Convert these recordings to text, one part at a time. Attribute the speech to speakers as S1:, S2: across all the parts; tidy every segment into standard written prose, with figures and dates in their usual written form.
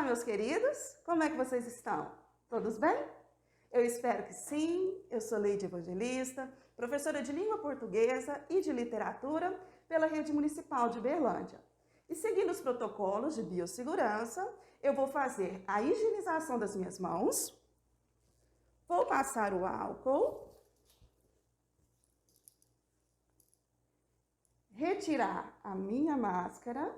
S1: meus queridos, como é que vocês estão? Todos bem? Eu espero que sim. Eu sou Leide Evangelista, professora de língua portuguesa e de literatura pela Rede Municipal de Uberlândia. E seguindo os protocolos de biossegurança, eu vou fazer a higienização das minhas mãos, vou passar o álcool, retirar a minha máscara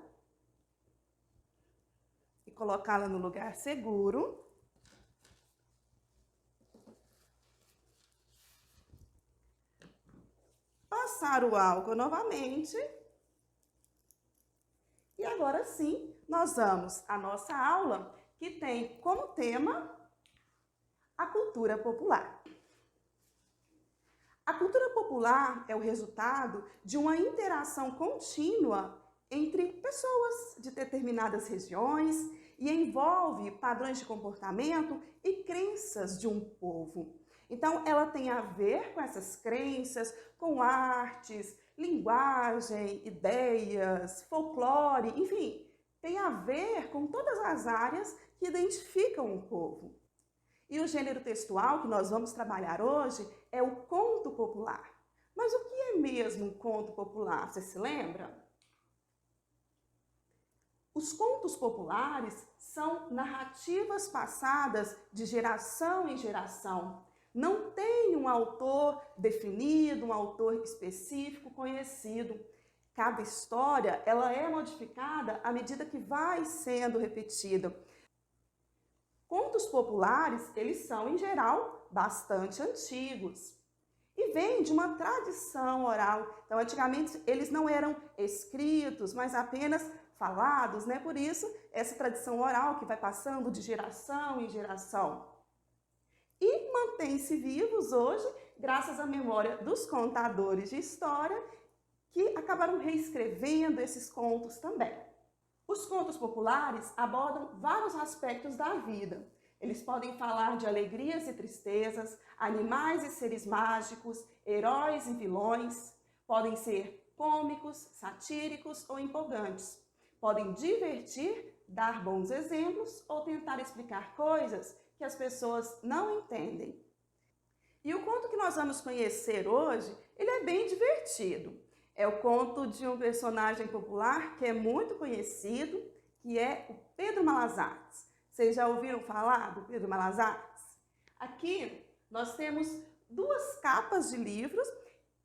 S1: e colocá-la no lugar seguro. Passar o álcool novamente. E agora sim, nós vamos à nossa aula, que tem como tema a cultura popular. A cultura popular é o resultado de uma interação contínua entre pessoas de determinadas regiões e envolve padrões de comportamento e crenças de um povo. Então, ela tem a ver com essas crenças, com artes, linguagem, ideias, folclore, enfim, tem a ver com todas as áreas que identificam o povo. E o gênero textual que nós vamos trabalhar hoje é o conto popular. Mas o que é mesmo um conto popular? Você se lembra? Os contos populares são narrativas passadas de geração em geração. Não tem um autor definido, um autor específico conhecido. Cada história ela é modificada à medida que vai sendo repetida. Contos populares, eles são, em geral, bastante antigos e vêm de uma tradição oral. Então, antigamente, eles não eram escritos, mas apenas falados, né? Por isso, essa tradição oral que vai passando de geração em geração. E mantém-se vivos hoje, graças à memória dos contadores de história, que acabaram reescrevendo esses contos também. Os contos populares abordam vários aspectos da vida. Eles podem falar de alegrias e tristezas, animais e seres mágicos, heróis e vilões. Podem ser cômicos, satíricos ou empolgantes. Podem divertir, dar bons exemplos ou tentar explicar coisas que as pessoas não entendem. E o conto que nós vamos conhecer hoje, ele é bem divertido. É o conto de um personagem popular que é muito conhecido, que é o Pedro Malazartes. Vocês já ouviram falar do Pedro Malazartes? Aqui nós temos duas capas de livros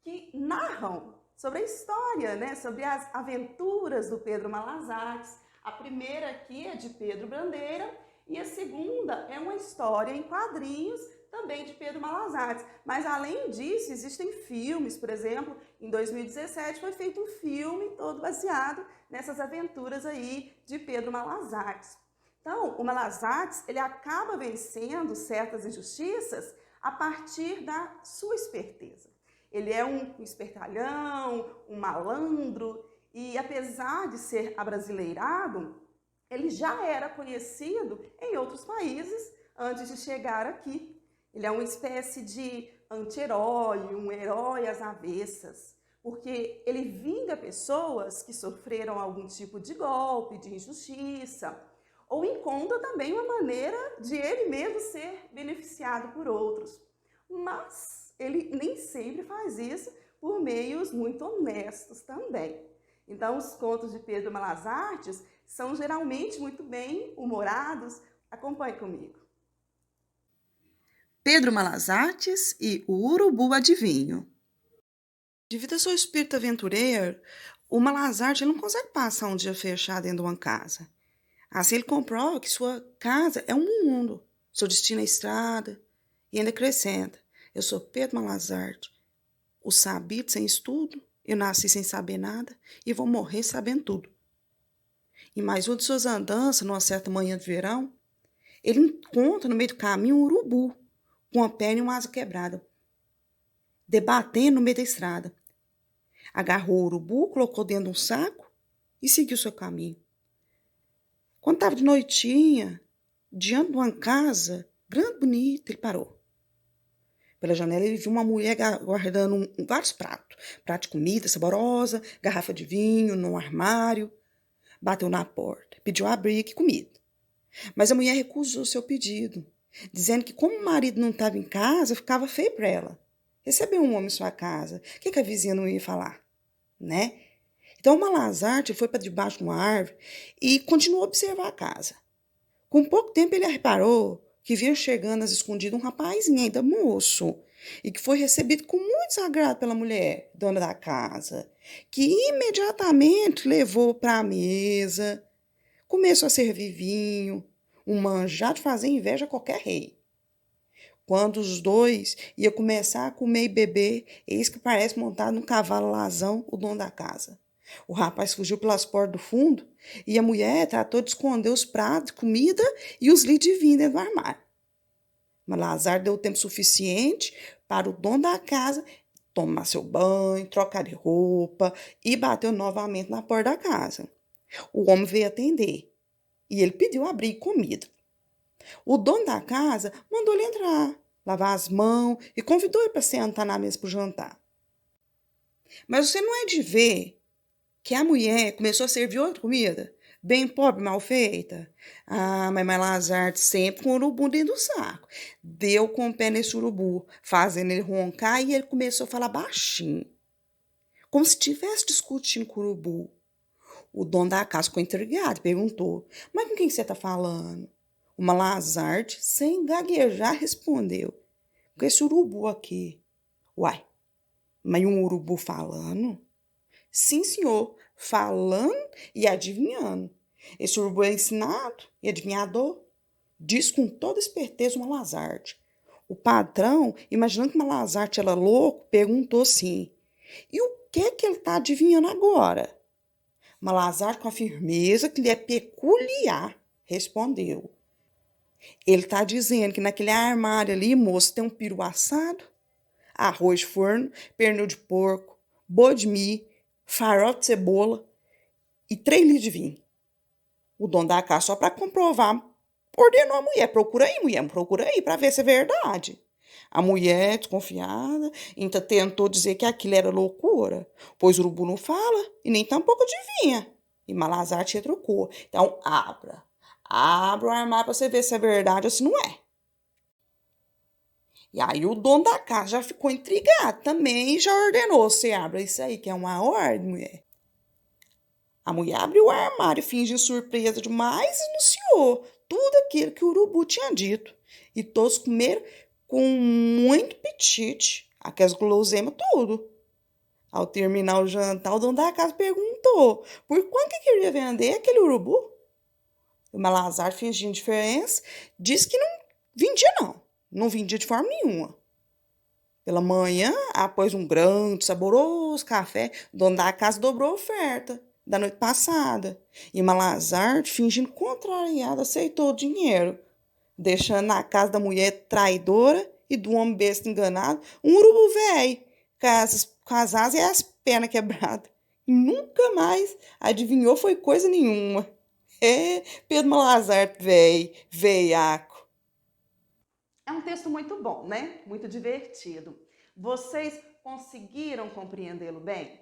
S1: que narram sobre a história, né? Sobre as aventuras do Pedro Malazartes. A primeira aqui é de Pedro Bandeira e a segunda é uma história em quadrinhos também de Pedro Malazartes. Mas, além disso, existem filmes, por exemplo, em 2017 foi feito um filme todo baseado nessas aventuras aí de Pedro Malazartes. Então, o Malazartes, ele acaba vencendo certas injustiças a partir da sua esperteza. Ele é um espertalhão, um malandro, e apesar de ser abrasileirado, ele já era conhecido em outros países antes de chegar aqui. Ele é uma espécie de anti-herói, um herói às avessas, porque ele vinga pessoas que sofreram algum tipo de golpe, de injustiça, ou encontra também uma maneira de ele mesmo ser beneficiado por outros. Mas ele nem sempre faz isso por meios muito honestos também. Então, os contos de Pedro Malazartes são geralmente muito bem humorados. Acompanhe comigo.
S2: Pedro Malazartes e o Urubu Adivinho. Devido ao seu espírito aventureiro, o Malazarte não consegue passar um dia fechado dentro de uma casa. Assim ele comprova que sua casa é um mundo, seu destino é estrada, e ainda acrescenta: eu sou Pedro Malazarte, o sabido sem estudo, eu nasci sem saber nada e vou morrer sabendo tudo. Em mais uma de suas andanças, numa certa manhã de verão, ele encontra no meio do caminho um urubu, com uma perna e uma asa quebrada, debatendo no meio da estrada. Agarrou o urubu, colocou dentro de um saco e seguiu seu caminho. Quando estava de noitinha, diante de uma casa grande, bonita, ele parou. Pela janela ele viu uma mulher guardando vários pratos. Prato de comida saborosa, garrafa de vinho num armário. Bateu na porta, pediu abrigo e comida. Mas a mulher recusou seu pedido, dizendo que como o marido não estava em casa, ficava feio para ela. Receber um homem em sua casa, o que a vizinha não ia falar, né? Então, o Malazarte foi para debaixo de uma árvore e continuou a observar a casa. Com pouco tempo, ele reparou que vinha chegando às escondidas um rapazinho ainda moço e que foi recebido com muito desagrado pela mulher, dona da casa, que imediatamente levou para a mesa, começou a servir vinho, um manjar de fazer inveja a qualquer rei. Quando os dois iam começar a comer e beber, eis que parece montado num cavalo lazão o dono da casa. O rapaz fugiu pelas portas do fundo e a mulher tratou de esconder os pratos de comida e os litros de vinho dentro do armário. Mas Lazar deu tempo suficiente para o dono da casa tomar seu banho, trocar de roupa e bateu novamente na porta da casa. O homem veio atender e ele pediu abrigo e comida. O dono da casa mandou ele entrar, lavar as mãos e convidou ele para sentar na mesa para o jantar. Mas você não é de ver que a mulher começou a servir outra comida, bem pobre, mal feita? Ah, mas Malazarte sempre com o urubu dentro do saco. Deu com o pé nesse urubu, fazendo ele roncar e ele começou a falar baixinho, como se estivesse discutindo com o urubu. O dono da casa ficou intrigado e perguntou, mas com quem você está falando? O Malazarte, sem gaguejar, respondeu, com esse urubu aqui. Uai, mas um urubu falando? Sim, senhor, falando e adivinhando. Esse urubu é ensinado e adivinhador. Diz com toda esperteza o Malazarte. O patrão, imaginando que o Malazarte era louco, perguntou assim, e o que ele está adivinhando agora? Malazarte, com a firmeza que lhe é peculiar, respondeu. Ele está dizendo que naquele armário ali, moço, tem um peru assado, arroz de forno, pernil de porco, boi de milho, farofa de cebola e 3 litros de vinho. O dono da casa, só para comprovar, ordenou a mulher, procura aí, para ver se é verdade. A mulher, desconfiada, então tentou dizer que aquilo era loucura, pois o urubu não fala e nem tampouco adivinha. E Malazarte retrucou. Então, abra o armário para você ver se é verdade ou se não é. E aí o dono da casa já ficou intrigado também e já ordenou, você abra isso aí, que é uma ordem, mulher. A mulher abriu o armário, fingindo surpresa demais e anunciou tudo aquilo que o urubu tinha dito. E todos comeram com muito apetite, aquelas guloseimas tudo. Ao terminar o jantar, o dono da casa perguntou por quanto que queria vender aquele urubu. O Malazar, fingindo diferença, disse que não vendia não vendia de forma nenhuma. Pela manhã, após um grande, saboroso café, o dono da casa dobrou a oferta da noite passada. E Malazarte, fingindo contrariado, aceitou o dinheiro, deixando na casa da mulher traidora e do homem besta enganado um urubu velho, com as asas e as pernas quebradas. E nunca mais adivinhou foi coisa nenhuma. É, Pedro Malazarte, veiaco.
S1: É um texto muito bom, né? Muito divertido. Vocês conseguiram compreendê-lo bem?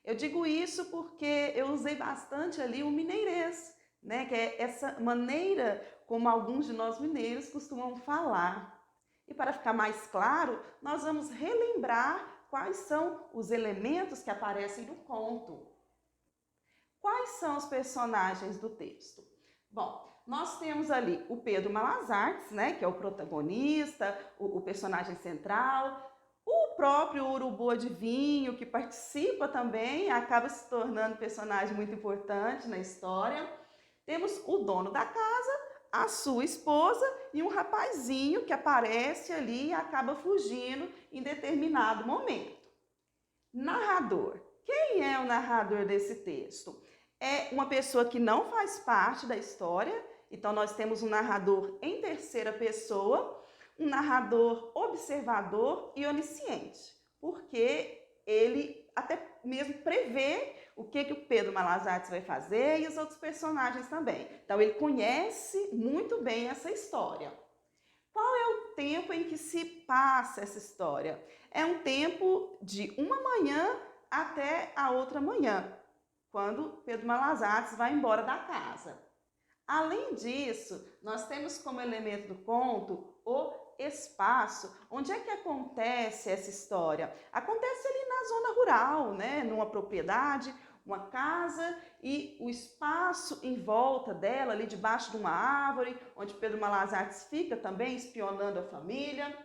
S1: Eu digo isso porque eu usei bastante ali o mineirês, né? Que é essa maneira como alguns de nós mineiros costumam falar. E para ficar mais claro, nós vamos relembrar quais são os elementos que aparecem no conto. Quais são os personagens do texto? Bom, nós temos ali o Pedro Malazartes, né, que é o protagonista, o personagem central, o próprio Urubu Adivinho, que participa também, acaba se tornando personagem muito importante na história. Temos o dono da casa, a sua esposa e um rapazinho que aparece ali e acaba fugindo em determinado momento. Narrador. Quem é o narrador desse texto? É uma pessoa que não faz parte da história, então nós temos um narrador em terceira pessoa, um narrador observador e onisciente, porque ele até mesmo prevê o que o Pedro Malazartes vai fazer e os outros personagens também. Então ele conhece muito bem essa história. Qual é o tempo em que se passa essa história? É um tempo de uma manhã até a outra manhã, quando Pedro Malazartes vai embora da casa. Além disso, nós temos como elemento do conto o espaço. Onde é que acontece essa história? Acontece ali na zona rural, né? Numa propriedade, uma casa, e o espaço em volta dela, ali debaixo de uma árvore, onde Pedro Malas Artes fica também espionando a família.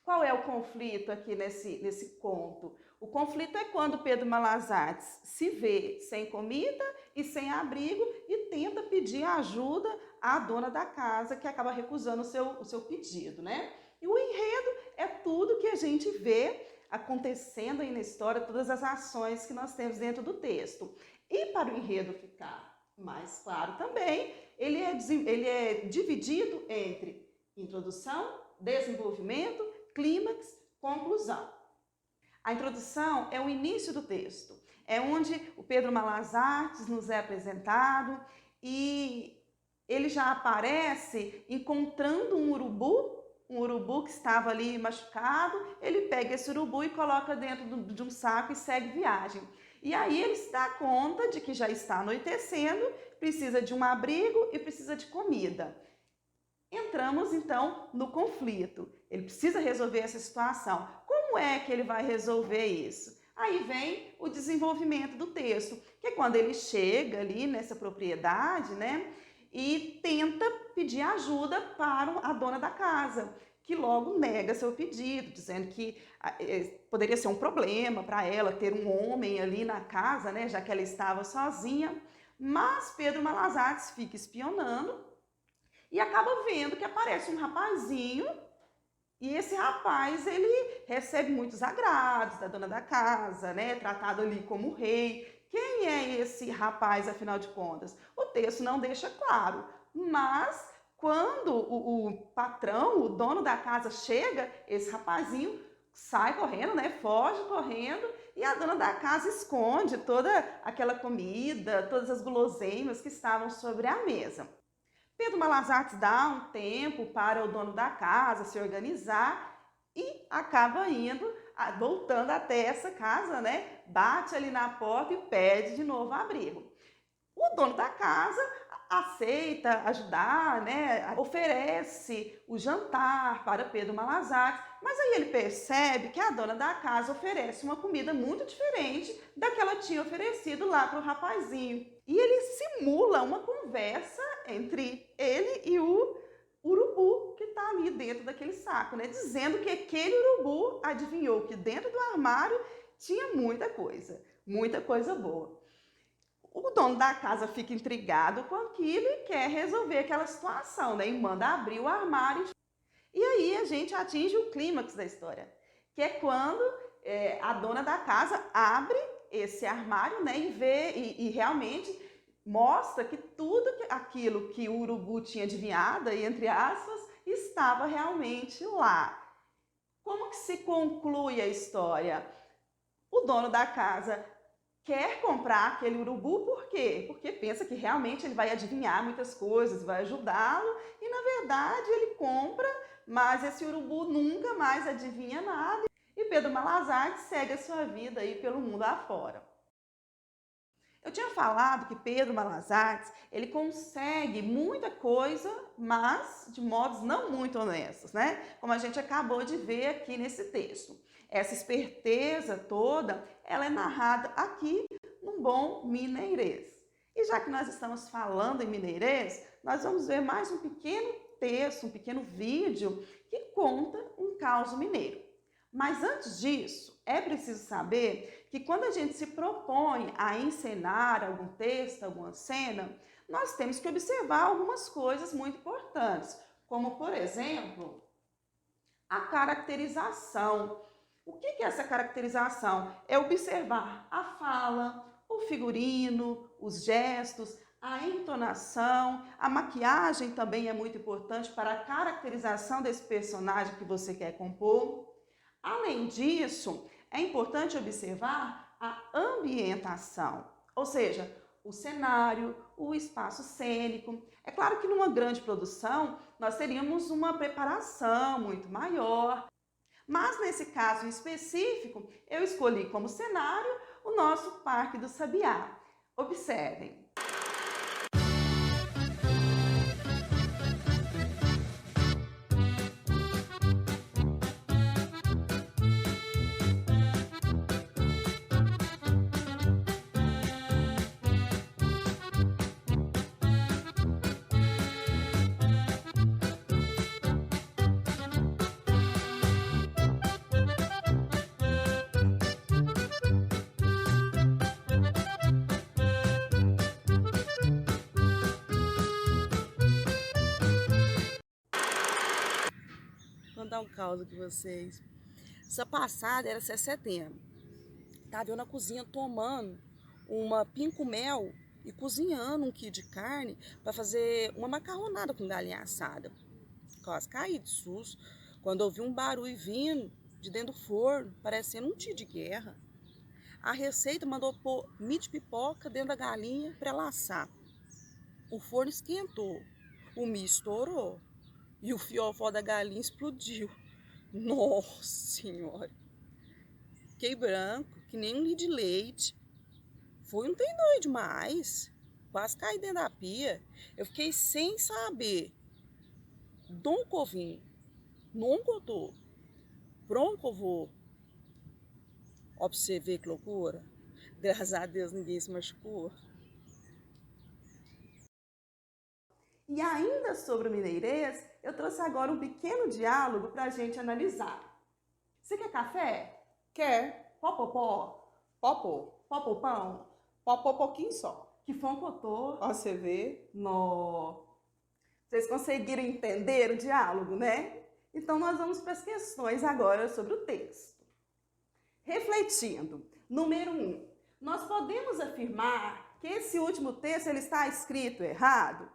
S1: Qual é o conflito aqui nesse conto? O conflito é quando Pedro Malas Artes se vê sem comida e sem abrigo e tenta pedir ajuda à dona da casa, que acaba recusando o seu pedido, né? E o enredo é tudo que a gente vê acontecendo aí na história, todas as ações que nós temos dentro do texto. E para o enredo ficar mais claro também, ele é dividido entre introdução, desenvolvimento, clímax, conclusão. A introdução é o início do texto, é onde o Pedro Malas Artes nos é apresentado e ele já aparece encontrando um urubu que estava ali machucado. Ele pega esse urubu e coloca dentro de um saco e segue viagem. E aí ele se dá conta de que já está anoitecendo, precisa de um abrigo e precisa de comida. Entramos então no conflito. Ele precisa resolver essa situação. Como é que ele vai resolver isso? Aí vem o desenvolvimento do texto, que é quando ele chega ali nessa propriedade, né, e tenta pedir ajuda para a dona da casa, que logo nega seu pedido, dizendo que poderia ser um problema para ela ter um homem ali na casa, né, já que ela estava sozinha. Mas Pedro Malas Artes fica espionando e acaba vendo que aparece um rapazinho, e esse rapaz, ele recebe muitos agrados da dona da casa, né? Tratado ali como rei. Quem é esse rapaz, afinal de contas? O texto não deixa claro, mas quando o patrão, o dono da casa chega, esse rapazinho sai correndo, né? Foge correndo, e a dona da casa esconde toda aquela comida, todas as guloseimas que estavam sobre a mesa. Pedro Malas Artes dá um tempo para o dono da casa se organizar e acaba voltando até essa casa, né? Bate ali na porta e pede de novo abrigo. O dono da casa aceita ajudar, né? Oferece o jantar para Pedro Malas Artes, mas aí ele percebe que a dona da casa oferece uma comida muito diferente da que ela tinha oferecido lá para o rapazinho. E ele simula uma conversa entre ele e o urubu que está ali dentro daquele saco, né? Dizendo que aquele urubu adivinhou que dentro do armário tinha muita coisa boa. O dono da casa fica intrigado com aquilo e quer resolver aquela situação, né? E manda abrir o armário. E aí a gente atinge o clímax da história, que é quando a dona da casa abre esse armário, né? E realmente mostra que tudo aquilo que o urubu tinha adivinhado, entre aspas, estava realmente lá. Como que se conclui a história? O dono da casa quer comprar aquele urubu, por quê? Porque pensa que realmente ele vai adivinhar muitas coisas, vai ajudá-lo, e na verdade ele compra, mas esse urubu nunca mais adivinha nada, e Pedro Malas Artes segue a sua vida aí pelo mundo afora. Eu tinha falado que Pedro Malas Artes, ele consegue muita coisa, mas de modos não muito honestos, né? Como a gente acabou de ver aqui nesse texto. Essa esperteza toda, ela é narrada aqui num bom mineirês. E já que nós estamos falando em mineirês, nós vamos ver mais um pequeno texto, um pequeno vídeo que conta um caos mineiro. Mas antes disso, é preciso saber que quando a gente se propõe a encenar algum texto, alguma cena, nós temos que observar algumas coisas muito importantes, como, por exemplo, a caracterização. O que é essa caracterização? É observar a fala, o figurino, os gestos, a entonação, a maquiagem também é muito importante para a caracterização desse personagem que você quer compor. Além disso, é importante observar a ambientação, ou seja, o cenário, o espaço cênico. É claro que numa grande produção nós teríamos uma preparação muito maior, mas nesse caso em específico eu escolhi como cenário o nosso Parque do Sabiá. Observem.
S2: contar um caos aqui pra vocês. Essa passada era 6 de setembro. Tava eu na cozinha tomando uma pinco-mel e cozinhando um quilo de carne para fazer uma macarronada com galinha assada. Quase caí de susto quando ouvi um barulho vindo de dentro do forno, parecendo um tiro de guerra. A receita mandou pôr milho de pipoca dentro da galinha para ela assar. O forno esquentou, o milho estourou e o fiofó da galinha explodiu. Nossa Senhora! Fiquei branco, que nem um litro de leite. Foi um trem doido demais. Quase caí dentro da pia. Eu fiquei sem saber. Donde eu vim? Nunca eu tô. Pronto eu vou. Ó, pra você ver que loucura. Graças a Deus ninguém se machucou.
S1: E ainda sobre o mineirês, eu trouxe agora um pequeno diálogo para a gente analisar. Você quer café?
S3: Quer.
S1: Popopó?
S3: Popô.
S1: Popopão?
S3: Popô pouquinho só.
S1: Que foncotô?
S3: Ó, você vê.
S1: No. Vocês conseguiram entender o diálogo, né? Então nós vamos para as questões agora sobre o texto. Refletindo. Número 1. Nós podemos afirmar que esse último texto ele está escrito errado?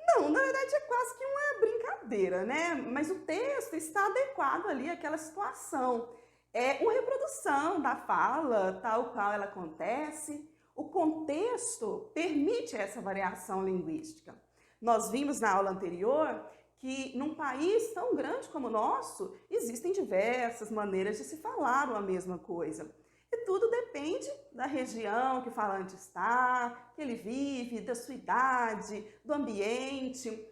S1: Não, na verdade é quase que uma brincadeira, né? Mas o texto está adequado ali àquela situação. É uma reprodução da fala, tal qual ela acontece. O contexto permite essa variação linguística. Nós vimos na aula anterior que num país tão grande como o nosso, existem diversas maneiras de se falar uma mesma coisa. E tudo depende da região que o falante está, que ele vive, da sua idade, do ambiente.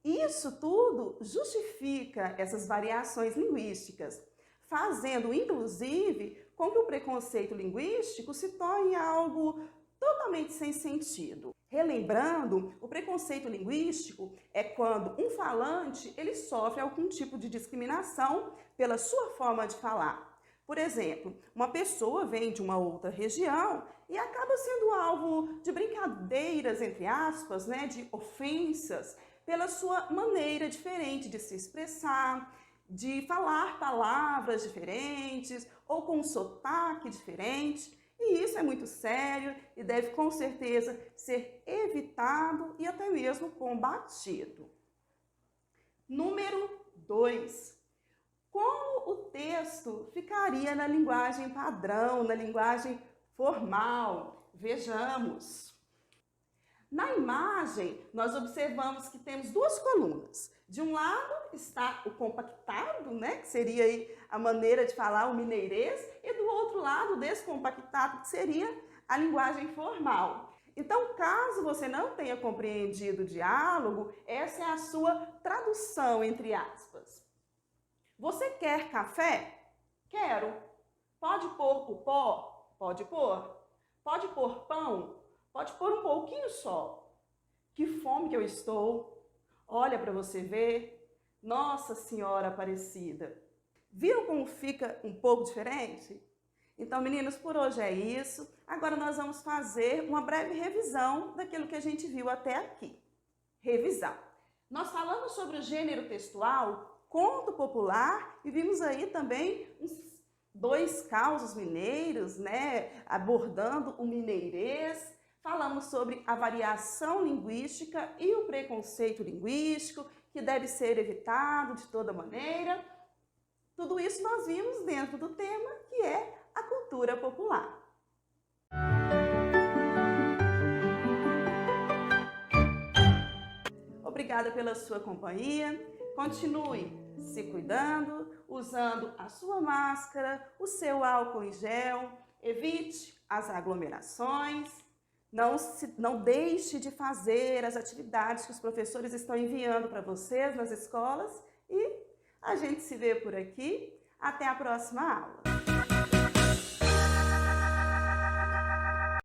S1: Isso tudo justifica essas variações linguísticas, fazendo, inclusive, com que o preconceito linguístico se torne algo totalmente sem sentido. Relembrando, o preconceito linguístico é quando um falante ele sofre algum tipo de discriminação pela sua forma de falar. Por exemplo, uma pessoa vem de uma outra região e acaba sendo alvo de brincadeiras, entre aspas, né, de ofensas, pela sua maneira diferente de se expressar, de falar palavras diferentes ou com um sotaque diferente. E isso é muito sério e deve com certeza ser evitado e até mesmo combatido. Número 2. Como o texto ficaria na linguagem padrão, na linguagem formal? Vejamos. Na imagem, nós observamos que temos duas colunas. De um lado está o compactado, né, que seria aí a maneira de falar o mineirês, e do outro lado o descompactado, que seria a linguagem formal. Então, caso você não tenha compreendido o diálogo, essa é a sua tradução, entre aspas. Você quer café? Quero. Pode pôr o pó? Pode pôr. Pode pôr pão? Pode pôr um pouquinho só. Que fome que eu estou. Olha para você ver. Nossa Senhora Aparecida. Viram como fica um pouco diferente? Então, meninos, por hoje é isso. Agora nós vamos fazer uma breve revisão daquilo que a gente viu até aqui. Revisão. Nós falamos sobre o gênero textual conto popular e vimos aí também uns 2 causos mineiros, né, abordando o mineirês. Falamos sobre a variação linguística e o preconceito linguístico, que deve ser evitado de toda maneira. Tudo isso nós vimos dentro do tema, que é a cultura popular. Obrigada pela sua companhia. Continue se cuidando, usando a sua máscara, o seu álcool em gel, evite as aglomerações, não deixe de fazer as atividades que os professores estão enviando para vocês nas escolas e a gente se vê por aqui. Até a próxima aula!